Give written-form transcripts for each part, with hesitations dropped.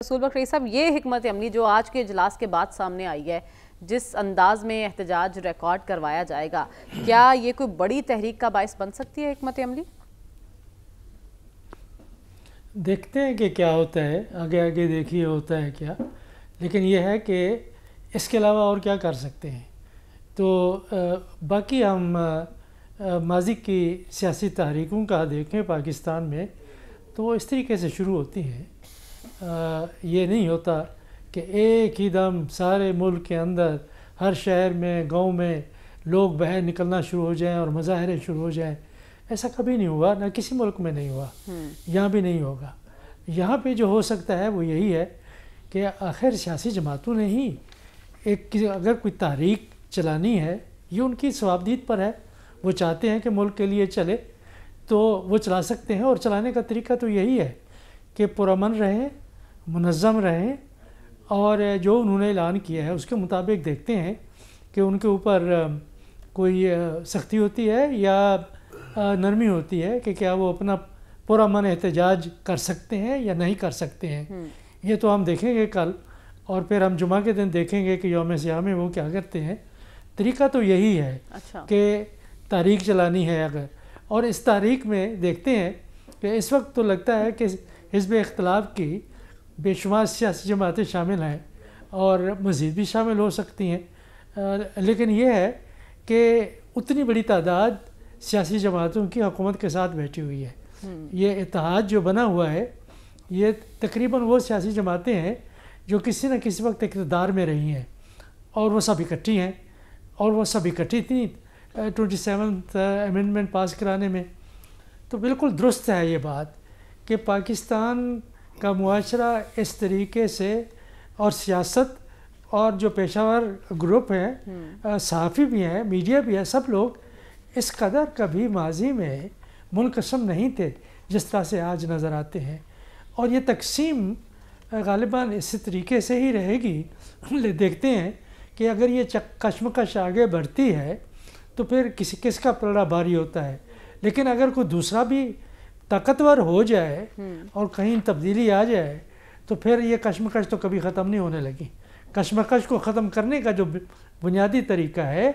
رسول بخش رئیس صاحب، یہ حکمت عملی جو آج کے اجلاس کے بعد سامنے آئی ہے، جس انداز میں احتجاج ریکارڈ کروایا جائے گا، کیا یہ کوئی بڑی تحریک کا باعث بن سکتی ہے حکمت عملی؟ دیکھتے ہیں کہ کیا ہوتا ہے، آگے آگے دیکھیے ہوتا ہے کیا. لیکن یہ ہے کہ اس کے علاوہ اور کیا کر سکتے ہیں. تو باقی ہم ماضی کی سیاسی تحریکوں کا دیکھیں پاکستان میں تو وہ اس طریقے سے شروع ہوتی ہیں. یہ نہیں ہوتا کہ ایک ہی دم سارے ملک کے اندر ہر شہر میں گاؤں میں لوگ باہر نکلنا شروع ہو جائیں اور مظاہرے شروع ہو جائیں. ایسا کبھی نہیں ہوا، نہ کسی ملک میں نہیں ہوا، یہاں بھی نہیں ہوگا. یہاں پہ جو ہو سکتا ہے وہ یہی ہے کہ آخر سیاسی جماعتوں نے ہی اگر کوئی تحریک چلانی ہے، یہ ان کی ثوابدید پر ہے. وہ چاہتے ہیں کہ ملک کے لیے چلے تو وہ چلا سکتے ہیں، اور چلانے کا طریقہ تو یہی ہے کہ پرامن رہیں، منظم رہیں، اور جو انہوں نے اعلان کیا ہے اس کے مطابق دیکھتے ہیں کہ ان کے اوپر کوئی سختی ہوتی ہے یا نرمی ہوتی ہے کہ کیا وہ اپنا پرامن احتجاج کر سکتے ہیں یا نہیں کر سکتے ہیں. یہ تو ہم دیکھیں گے کل، اور پھر ہم جمعہ کے دن دیکھیں گے کہ یوم سیاہ میں وہ کیا کرتے ہیں. طریقہ تو یہی ہے کہ تحریک چلانی ہے اگر، اور اس تحریک میں دیکھتے ہیں کہ اس وقت تو لگتا ہے کہ حزب اختلاف کی بے شمار سیاسی جماعتیں شامل ہیں اور مزید بھی شامل ہو سکتی ہیں. لیکن یہ ہے کہ اتنی بڑی تعداد سیاسی جماعتوں کی حکومت کے ساتھ بیٹھی ہوئی ہے. یہ اتحاد جو بنا ہوا ہے یہ تقریباً وہ سیاسی جماعتیں ہیں جو کسی نہ کسی وقت اقتدار میں رہی ہیں، اور وہ سب اکٹھی ہیں، اور وہ سب اکٹھی تھیں 27th امینڈمنٹ پاس کرانے میں. تو بالکل درست ہے یہ بات کہ پاکستان کا معاشرہ اس طریقے سے، اور سیاست اور جو پیشہ ور گروپ ہیں، صحافی بھی ہیں، میڈیا بھی ہے، سب لوگ اس قدر کبھی ماضی میں منقسم نہیں تھے جس طرح سے آج نظر آتے ہیں. اور یہ تقسیم غالباً اسی طریقے سے ہی رہے گی. دیکھتے ہیں کہ اگر یہ کشمکش آگے بڑھتی ہے تو پھر کس کا پلڑا بھاری ہوتا ہے. لیکن اگر کوئی دوسرا بھی طاقتور ہو جائے اور کہیں تبدیلی آ جائے تو پھر یہ کشمکش تو کبھی ختم نہیں ہونے لگی. کشمکش کو ختم کرنے کا جو بنیادی طریقہ ہے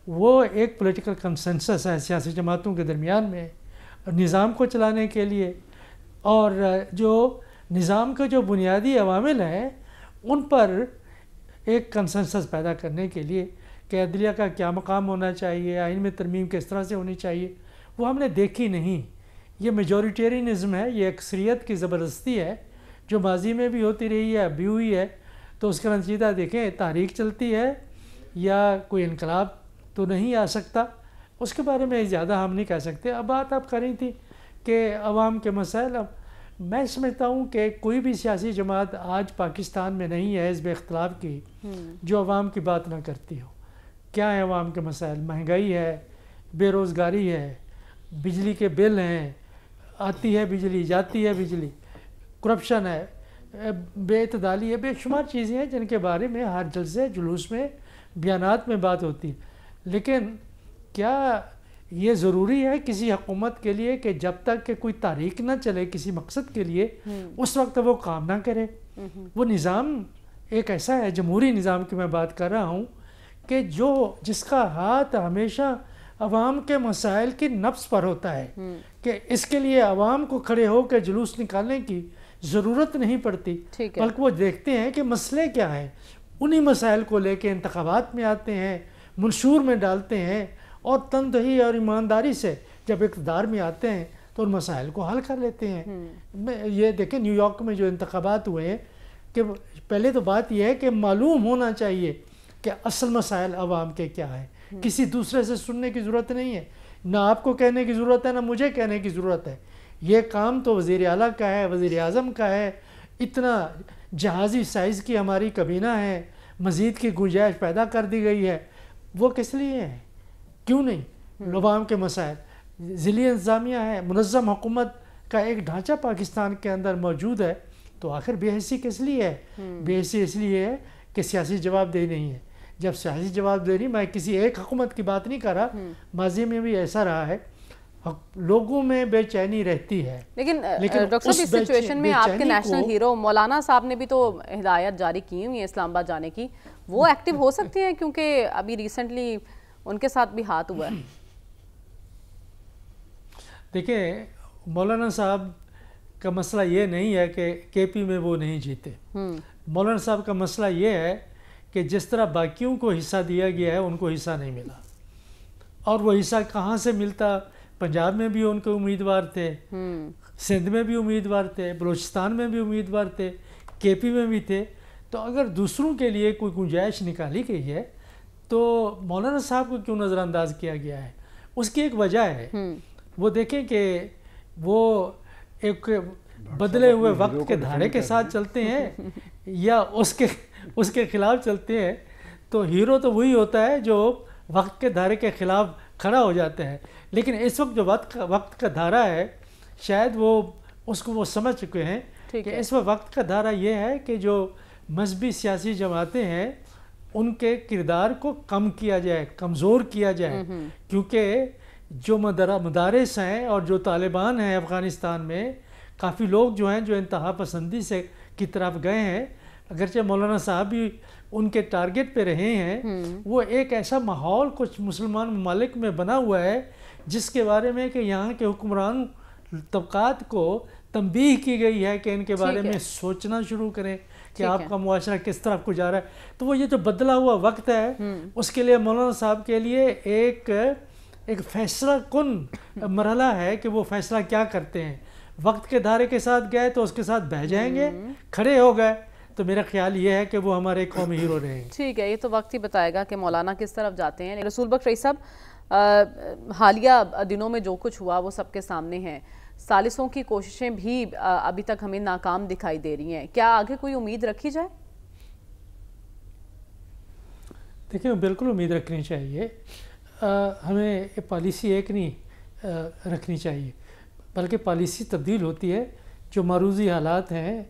وہ ایک پولیٹیکل کنسنسس ہے سیاسی جماعتوں کے درمیان میں نظام کو چلانے کے لیے، اور جو نظام کے جو بنیادی عوامل ہیں ان پر ایک کنسنسس پیدا کرنے کے لیے کہ عدلیہ کا کیا مقام ہونا چاہیے، آئین میں ترمیم کس طرح سے ہونی چاہیے، وہ ہم نے دیکھی نہیں. یہ میجورٹیرینزم ہے، یہ اکثریت کی زبردستی ہے جو ماضی میں بھی ہوتی رہی ہے، ابھی ہوئی ہے. تو اس کا نتیجہ دیکھیں، تحریک چلتی ہے یا کوئی انقلاب تو نہیں آ سکتا. اس کے بارے میں زیادہ ہم نہیں کہہ سکتے. اب بات آپ کر رہی تھی کہ عوام کے مسائل، اب میں سمجھتا ہوں کہ کوئی بھی سیاسی جماعت آج پاکستان میں نہیں ہے حزب اختلاف کی جو عوام کی بات نہ کرتی ہو. کیا ہے عوام کے مسائل؟ مہنگائی ہے، بے روزگاری ہے، بجلی کے بل ہیں، آتی ہے بجلی جاتی ہے بجلی، کرپشن ہے، بے اعتدالی ہے، بے شمار چیزیں ہیں جن کے بارے میں ہر جلسے جلوس میں بیانات میں بات ہوتی ہے. لیکن کیا یہ ضروری ہے کسی حکومت کے لیے کہ جب تک کہ کوئی تحریک نہ چلے کسی مقصد کے لیے اس وقت وہ کام نہ کرے؟ وہ نظام ایک ایسا ہے، جمہوری نظام کی میں بات کر رہا ہوں، کہ جس کا ہاتھ ہمیشہ عوام کے مسائل کی نبض پر ہوتا ہے کہ اس کے لیے عوام کو کھڑے ہو کے جلوس نکالنے کی ضرورت نہیں پڑتی، بلکہ وہ دیکھتے ہیں کہ مسئلے کیا ہیں، انہی مسائل کو لے کے انتخابات میں آتے ہیں، منشور میں ڈالتے ہیں، اور تندہی اور ایمانداری سے جب اقتدار میں آتے ہیں تو ان مسائل کو حل کر لیتے ہیں. یہ دیکھیں نیو یارک میں جو انتخابات ہوئے ہیں، کہ پہلے تو بات یہ ہے کہ معلوم ہونا چاہیے کہ اصل مسائل عوام کے کیا ہیں. کسی دوسرے سے سننے کی ضرورت نہیں ہے، نہ آپ کو کہنے کی ضرورت ہے نہ مجھے کہنے کی ضرورت ہے. یہ کام تو وزیر اعلیٰ کا ہے، وزیر اعظم کا ہے. اتنا جہازی سائز کی ہماری کابینہ ہے، مزید کی گنجائش پیدا کر دی گئی ہے. وہ کس لیے ہے؟ کیوں نہیں؟ عوام کے مسائل، ضلعی انتظامیہ ہے، منظم حکومت کا ایک ڈھانچہ پاکستان کے اندر موجود ہے. تو آخر بے حسی کس لیے ہے؟ بے حسی اس لیے ہے کہ سیاسی جواب دہی نہیں ہے. جب سیاسی جواب دہی، میں کسی ایک حکومت کی بات نہیں کر رہا، ماضی میں بھی ایسا رہا ہے. لوگوں میں بے چینی رہتی ہے. لیکن ڈاکٹر صاحب اس سچویشن میں آپ کے نیشنل ہیرو مولانا صاحب نے بھی تو ہدایت جاری کی ہوئی ہے اسلام آباد جانے کی, وہ ایکٹیو ہو سکتی ہیں کیونکہ ابھی ریسنٹلی ان کے ساتھ بھی ہاتھ ہوا ہے؟ دیکھیں مولانا صاحب کا مسئلہ یہ نہیں ہے کہ کے پی میں وہ نہیں جیتے. مولانا صاحب کا مسئلہ یہ ہے کہ جس طرح باقیوں کو حصہ دیا گیا ہے ان کو حصہ نہیں ملا, اور وہ حصہ کہاں سے ملتا؟ پنجاب میں بھی ان کے امیدوار تھے, سندھ میں بھی امیدوار تھے, بلوچستان میں بھی امیدوار تھے, کے پی میں بھی تھے. تو اگر دوسروں کے لیے کوئی گنجائش نکالی گئی ہے تو مولانا صاحب کو کیوں نظر انداز کیا گیا ہے؟ اس کی ایک وجہ ہے. وہ دیکھیں کہ وہ ایک بدلے ہوئے وقت کے دھارے کے ساتھ چلتے ہیں یا اس کے خلاف چلتے ہیں. تو ہیرو تو وہی ہوتا ہے جو وقت کے دھارے کے خلاف کھڑا ہو جاتا ہے. لیکن اس وقت جو وقت کا دھارا ہے شاید اس کو وہ سمجھ چکے ہیں کہ اس وقت کا دھارا یہ ہے کہ جو مذہبی سیاسی جماعتیں ہیں ان کے کردار کو کم کیا جائے, کمزور کیا جائے. کیونکہ جو مدارس ہیں اور جو طالبان ہیں افغانستان میں, کافی لوگ جو ہیں جو انتہا پسندی کی طرف گئے ہیں, اگرچہ مولانا صاحب بھی ان کے ٹارگٹ پہ رہے ہیں, وہ ایک ایسا ماحول کچھ مسلمان ممالک میں بنا ہوا ہے جس کے بارے میں کہ یہاں کے حکمران طبقات کو تنبیہ کی گئی ہے کہ ان کے بارے میں سوچنا شروع کریں کہ آپ کا معاشرہ کس طرف کو جا رہا ہے. تو وہ یہ جو بدلا ہوا وقت ہے اس کے لیے مولانا صاحب کے لیے ایک فیصلہ کن مرحلہ ہے کہ وہ فیصلہ کیا کرتے ہیں. وقت کے دھارے کے ساتھ گئے تو اس کے ساتھ بہہ جائیں گے, کھڑے ہو گئے تو میرا خیال یہ ہے کہ وہ ہمارے قومی ہیرو رہیں گے. ٹھیک ہے, یہ تو وقت ہی بتائے گا کہ مولانا کس طرف جاتے ہیں. رسول بخش رئیس صاحب, حالیہ دنوں میں جو کچھ ہوا وہ سب کے سامنے ہے, ثالثوں کی کوششیں بھی ابھی تک ہمیں ناکام دکھائی دے رہی ہیں, کیا آگے کوئی امید رکھی جائے؟ دیکھیں بالکل امید رکھنی چاہیے. ہمیں پالیسی ایک نہیں رکھنی چاہیے بلکہ پالیسی تبدیل ہوتی ہے. جو معروضی حالات ہیں,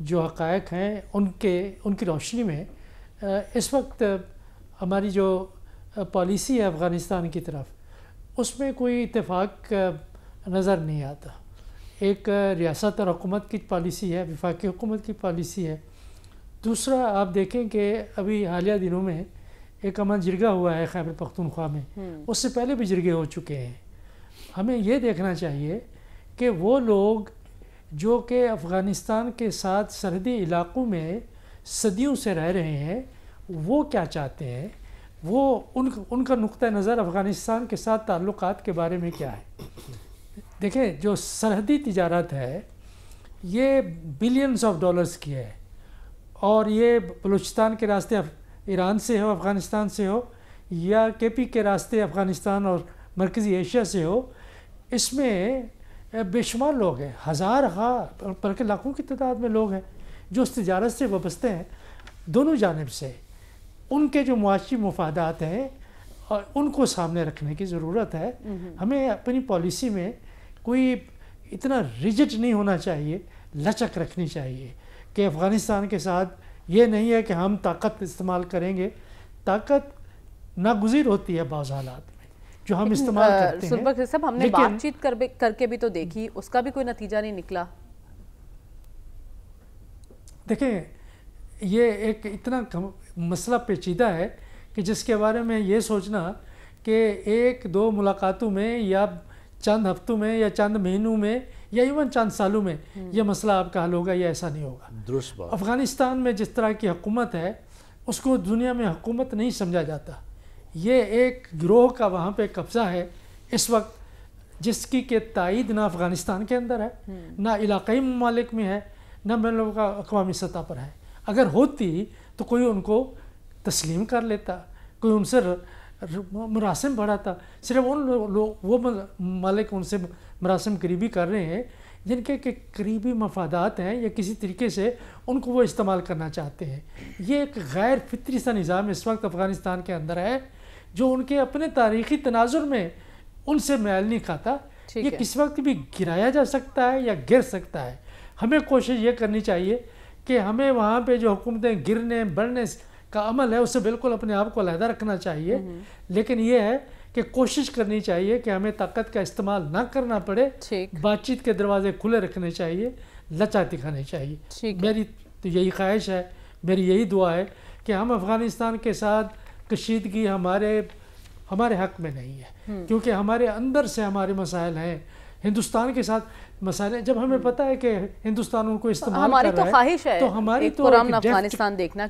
جو حقائق ہیں, ان کی روشنی میں اس وقت ہماری جو پالیسی ہے افغانستان کی طرف اس میں کوئی اتفاق نظر نہیں آتا. ایک ریاست اور حکومت کی پالیسی ہے, وفاقی حکومت کی پالیسی ہے. دوسرا آپ دیکھیں کہ ابھی حالیہ دنوں میں ایک امن جرگہ ہوا ہے خیبر پختونخوا میں, اس سے پہلے بھی جرگے ہو چکے ہیں. ہمیں یہ دیکھنا چاہیے کہ وہ لوگ جو کہ افغانستان کے ساتھ سرحدی علاقوں میں صدیوں سے رہ رہے ہیں وہ کیا چاہتے ہیں, وہ ان کا نقطہ نظر افغانستان کے ساتھ تعلقات کے بارے میں کیا ہے. دیکھیں جو سرحدی تجارت ہے یہ بلینز آف ڈالرز کی ہے, اور یہ بلوچستان کے راستے ایران سے ہو, افغانستان سے ہو, یا کے پی کے راستے افغانستان اور مرکزی ایشیا سے ہو, اس میں بے شمار لوگ ہیں, ہزار بلکہ لاکھوں کی تعداد میں لوگ ہیں جو اس تجارت سے وابستہ ہیں دونوں جانب سے. ان کے جو معاشی مفادات ہیں اور ان کو سامنے رکھنے کی ضرورت ہے. ہمیں اپنی پالیسی میں کوئی اتنا ریجڈ نہیں ہونا چاہیے, لچک رکھنی چاہیے کہ افغانستان کے ساتھ یہ نہیں ہے کہ ہم طاقت استعمال کریں گے. طاقت ناگزیر ہوتی ہے بعض حالات میں جو ہم استعمال کرتے ہیں. سلبک صاحب ہم نے بات چیت کر کے بھی تو دیکھی, اس کا بھی کوئی نتیجہ نہیں نکلا. دیکھیں یہ ایک اتنا مسئلہ پیچیدہ ہے کہ جس کے بارے میں یہ سوچنا کہ ایک دو ملاقاتوں میں یا چند ہفتوں میں یا چند مہینوں میں یا ایون چند سالوں میں یہ مسئلہ آپ کا حل ہوگا, یہ ایسا نہیں ہوگا. درست بات. افغانستان میں جس طرح کی حکومت ہے اس کو دنیا میں حکومت نہیں سمجھا جاتا. یہ ایک گروہ کا وہاں پہ قبضہ ہے اس وقت جس کی کہ تائید نہ افغانستان کے اندر ہے, نہ علاقائی ممالک میں ہے, نہ بین الاقوامی سطح پر ہے. اگر ہوتی تو کوئی ان کو تسلیم کر لیتا, کوئی ان سے مراسم بڑھاتا. صرف وہ ممالک ان سے مراسم قریبی کر رہے ہیں جن کے قریبی مفادات ہیں یا کسی طریقے سے ان کو وہ استعمال کرنا چاہتے ہیں. یہ ایک غیر فطری سا نظام اس وقت افغانستان کے اندر ہے جو ان کے اپنے تاریخی تناظر میں ان سے میل نہیں کھاتا. یہ کس وقت بھی گرایا جا سکتا ہے یا گر سکتا ہے. ہمیں کوشش یہ کرنی چاہیے کہ ہمیں وہاں پہ جو حکومتیں گرنے بڑھنے کا عمل ہے اس سے بالکل اپنے آپ کو علیحدہ رکھنا چاہیے. لیکن یہ ہے کہ کوشش کرنی چاہیے کہ ہمیں طاقت کا استعمال نہ کرنا پڑے، بات چیت کے دروازے کھلے رکھنے چاہیے، لچا دکھانے چاہیے۔ میری تو یہی خواہش ہے، میری یہی دعا ہے کہ ہم افغانستان کے ساتھ کشیدگی ہمارے حق میں نہیں ہے، کیونکہ ہمارے اندر سے ہمارے مسائل ہیں، ہندوستان کے ساتھ مسائل ہیں۔ جب ہمیں پتہ ہے کہ ہندوستان ان کو استعمال کر رہا ہے، ہماری تو خواہش ہے تو ہماری تو پرامن افغانستان دیکھنا۔